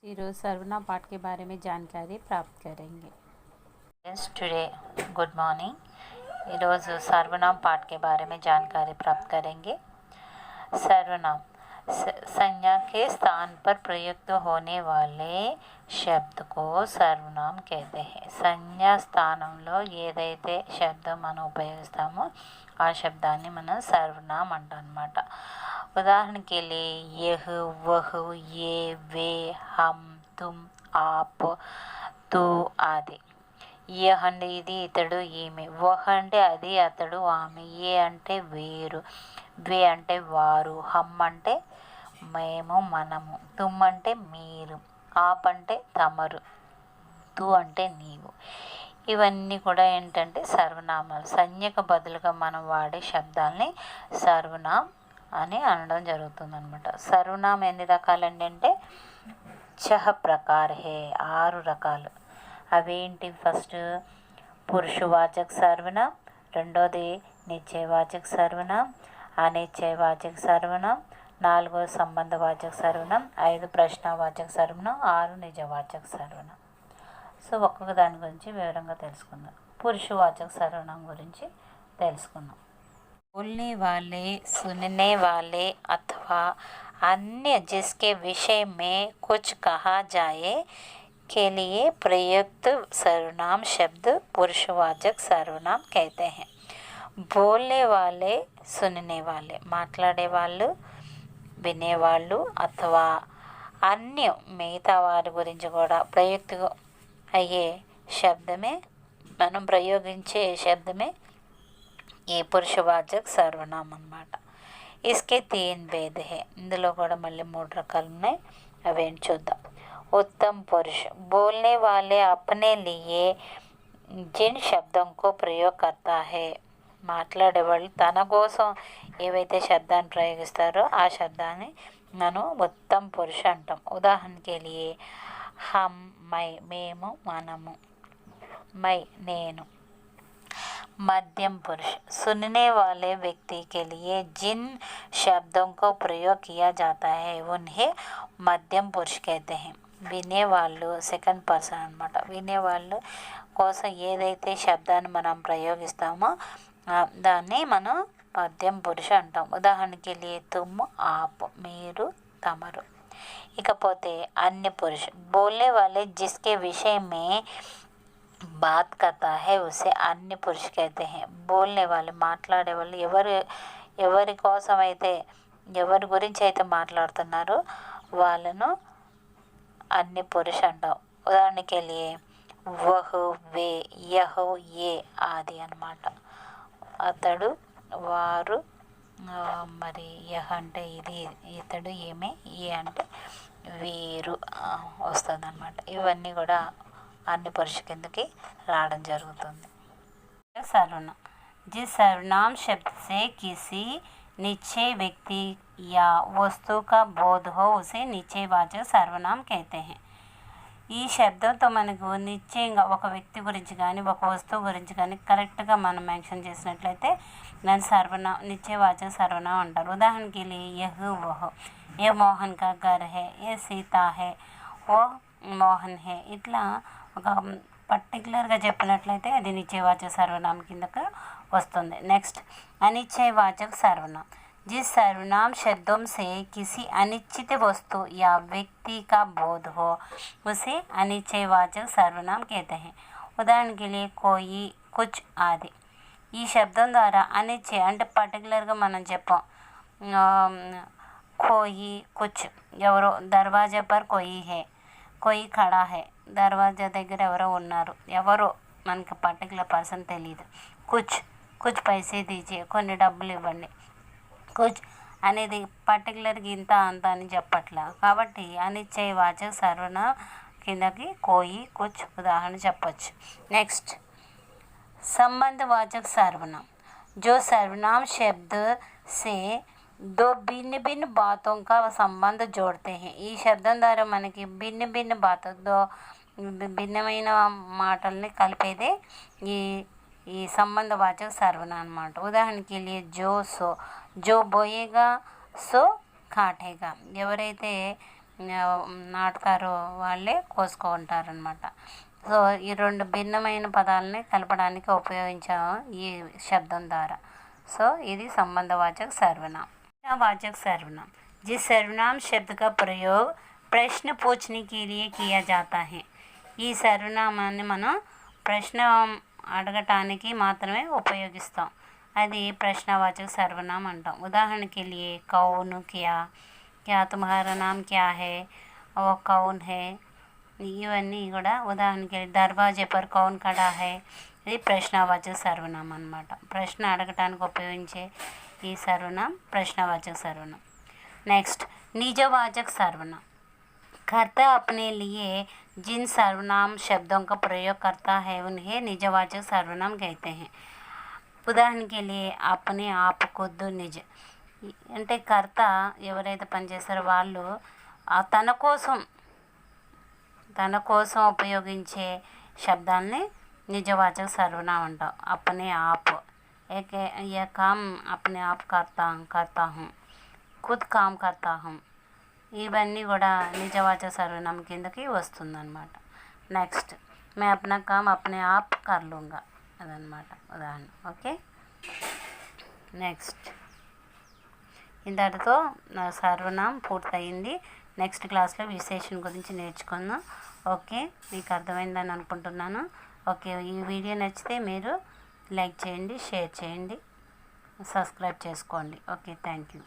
रोज सर्वनाम पाठ के बारे में जानकारी प्राप्त करेंगे। Yes, today good morning. रोज सर्वनाम पाठ के बारे में जानकारी प्राप्त करेंगे। सर्वनाम संज्ञा के स्थान पर प्रयुक्त होने वाले शब्द को सर्वनाम कहते हैं। సంజ్ఞా స్థానంలో ఏదైతే శబ్దం మనం ఉపయోగిస్తామో ఆ శబ్దాన్ని మనం సర్వనాम అంటాం అన్నమాట। उदाहरण के लिए यह, वह, ये, वे, हम, तुम, आप, तू आदि। యహ్ అంటే ఇది, ఇతడు, ఈమె. వహ్ అంటే అది, అతడు, ఆమె. ఏ అంటే వీరు. వే అంటే వారు. హమ్ అంటే మేము, మనము. తుమ్ అంటే మీరు. ఆప్ అంటే తమరు. తు అంటే నీవు. ఇవన్నీ కూడా ఏంటంటే సర్వనామాలు. సంజ్ఞకు బదులుగా మనం వాడే శబ్దాల్ని సర్వనాం అని అనడం జరుగుతుందన్నమాట। సర్వనాం ఎన్ని రకాలండి అంటే 6 ప్రకార్ హే, 6 రకాలు। అవేంటి? ఫస్ట్ పురుషవాచక సర్వనాం, రెండోది నిశ్చయవాచక సర్వనాం, అనిశ్చయవాచక సర్వనాం, 4 సంబంధవాచక సర్వనాం, 5 ప్రశ్నవాచక సర్వనాం, 6 నిజవాచక సర్వనాం। సో ఒక్కొక్క దాని గురించి వివరంగా తెలుసుకుందాం। పురుషవాచక సర్వనాం గురించి తెలుసుకుందాం। बोलने वाले, सुनने वाले अथवा अन्य जिसके विषय में कुछ कहा जाए के लिए प्रयुक्त सर्वनाम शब्द पुरुषवाचक सर्वनाम कहते हैं। बोलने वाले, सुनने वाले, మాట్లాడే వాళ్ళు, వినేవాళ్ళు, అథవా అన్య మిగతా వారి గురించి కూడా ప్రయుక్త అయ్యే శబ్దమే, మనం ప్రయోగించే శబ్దమే ఈ పురుషవాచక సర్వనాం అన్నమాట। इसके 3 भेद है। ఇందులో కూడా మళ్ళీ 3 రకాలు ఉన్నాయి, అవేంటి చూద్దాం। उत्तम पुरुष, बोलने वाले अपने लिए जिन शब्दों को प्रयोग करता है, మాట్లాడేవాళ్ళు తన కోసం ఏవైతే శబ్దాన్ని ప్రయోగిస్తారో ఆ శబ్దాన్ని మనం ఉత్తమ పురుష అంటాం। ఉదాహరణకి लिए हम, मैं, మేము, మనము, मैं నేను। मध्यम पुरुष, सुनने वाले व्यक्ति के लिए जिन शब्दों को प्रयोग किया जाता है उन्हें मध्यम पुरुष कहते हैं। వినేవాళ్ళు సెకండ్ పర్సన్ అనమాట। వినేవాళ్ళు కోసం ఏదైతే శబ్దాన్ని మనం ప్రయోగిస్తామో దాన్ని మనం మధ్యం పురుష అంటాం। ఉదాహరణకి लिए तुम, आप, మీరు, తమరు। ఇకపోతే अन्य पुरुष, बोलने वाले जिसके विषय में బాత్ కర్తా హై ఉసే అన్య పురుష कहते हैं। बोलने वाले, మాట్లాడే వాళ్ళు, ఎవరి కోసం అయితే, ఎవరి గురించి అయితే మాట్లాడుతున్నారో వాళ్ళను అన్య పురుష అంటాం। ఉదాహరణకి लिए వహ్, వే, యహ్, ఏ ఆది అన్నమాట। అతడు, వారు, మరి యహ్ అంటే ఇది, ఇతడు, ఈమె, ఏ అంటే వీరు వస్తుంది అన్నమాట। ఇవన్నీ కూడా अन्य पुरुष కిందకి రావడం జరుగుతుంది। सर्वनाम, जिस सर्वनाम शब्द से किसी निश्चय व्यक्ति या वस्तु का बोध हो उसे निश्चयवाचक सर्वनाम कहते हैं। ఈ శబ్దంతో మనకు నిశ్చయంగా ఒక వ్యక్తి గురించి కానీ ఒక వస్తువు గురించి కానీ కరెక్ట్గా మనం మెన్షన్ చేసినట్లయితే దాన్ని నిశ్చయవాచక సర్వనామం అంటారు। ఉదాహరణకి యహ్, వహ్, ఏ మోహన్ కా ఘర్ హే, ఏ సీతా హే, ఓ మోహన్ హే, ఇట్లా ఒక పర్టికులర్గా చెప్పినట్లయితే అది నిశ్చయవాచక సర్వనామం కిందకు వస్తుంది। నెక్స్ట్ అనిశ్చయవాచక సర్వనాम, जिस सर्वनाम शब्दों से किसी अनिश्चित वस्तु या व्यक्ति का बोध हो उसे अनिश्चयवाचक सर्वनाम कहते हैं। उदाहरण के लिए कोई, कुछ आदि। ఈ శబ్దం ద్వారా అనిశ్చయ అంటే పర్టికులర్గా మనం చెప్పాం। కోయి, కుచ్, ఎవరో, దర్వాజా పర్ కోయి హే, కోయి ఖడా హే, దర్వాజా దగ్గర ఎవరో ఉన్నారు, ఎవరో మనకి పర్టికులర్ పర్సన్ తెలియదు। కుచ్, కుచ్ పైసే దీజియే, కొన్ని డబ్బులు ఇవ్వండి। కుచ్ అనేది పర్టికులర్గా ఇంత అంత అని చెప్పట్లా, కాబట్టి అనిశ్చయవాచక సర్వనామం కిందకి కోయి, కుచ్ ఉదాహరణ చెప్పచ్చు। నెక్స్ట్ संबंधवाचक सर्वनाम, जो सर्वनाम शब्द से दो भिन्न भिन्न बातों का संबंध जोड़ते हैं। ఈ శబ్దం ద్వారా మనకి భిన్న భిన్న బాతతో భిన్నమైన మాటల్ని కలిపేదే ఈ సంబంధవాచక సర్వనామం అన్నమాట। ఉదాహరణకి लिए जो, सो, जो बोएगा సో కాటేగా, ఎవరైతే నాటకారు వాళ్ళే కోసుకుంటారనమాట. సో ఈ రెండు భిన్నమైన పదాలని కలపడానికి ఉపయోగించాము ఈ శబ్దం ద్వారా. సో ఇది సంబంధవాचक सर्वनाम. वाचक सर्वनाम जिस सर्वनाम शब्द का प्रयोग प्रश्न पूछने के लिए किया जाता है. ఈ సర్వనామాన్ని మనం ప్రశ్న అడగటానికి మాత్రమే ఉపయోగిస్తాం. అది ప్రశ్నవాచక సర్వనాम అంటాం. ఉదాహరణకి लिए कौन क्या, क्या तुम्हारा नाम क्या है, वो कौन है, ఇవన్నీ కూడా ఉదాహరణకి దర్వాజే పర్ కౌన్ ఖడా హై, ఇది ప్రశ్నవాచక సర్వనామం అన్నమాట. ప్రశ్న అడగటానికి ఉపయోగించే ఈ సర్వనామం ప్రశ్నవాచక సర్వనామం. నెక్స్ట్ निजवाचक सर्वनाम. कर्ता अपने लिए जिन सर्वनाम शब्दों का प्रयोग करता है उन्हें निजवाचक सर्वनाम कहते हैं. ఉదాహరణకి लिए अपने आप खुद निज అంటే కర్త ఎవరైతే పనిచేస్తారో వాళ్ళు తన కోసం ఉపయోగించే శబ్దాన్ని నిజవాచక సర్వనామం అంటాం. अपने आप ये काम अपने आप करता हूँ, खुद काम करता हूँ, ఇవన్నీ కూడా నిజవాచక సర్వనామం కిందకి వస్తుందన్నమాట. నెక్స్ట్ मैं अपना काम अपने आप कर लूँगा అదనమాట ఉదాహరణ. ఓకే, నెక్స్ట్ ఇంతటితో నా సర్వనామం పూర్తయింది. నెక్స్ట్ క్లాస్లో విశేషం గురించి నేర్చుకుందాం. ఓకే, మీకు అర్థమైందని అనుకుంటున్నాను. ఓకే, ఈ వీడియో నచ్చితే మీరు లైక్ చేయండి, షేర్ చేయండి, సబ్స్క్రైబ్ చేసుకోండి. Okay, thank you.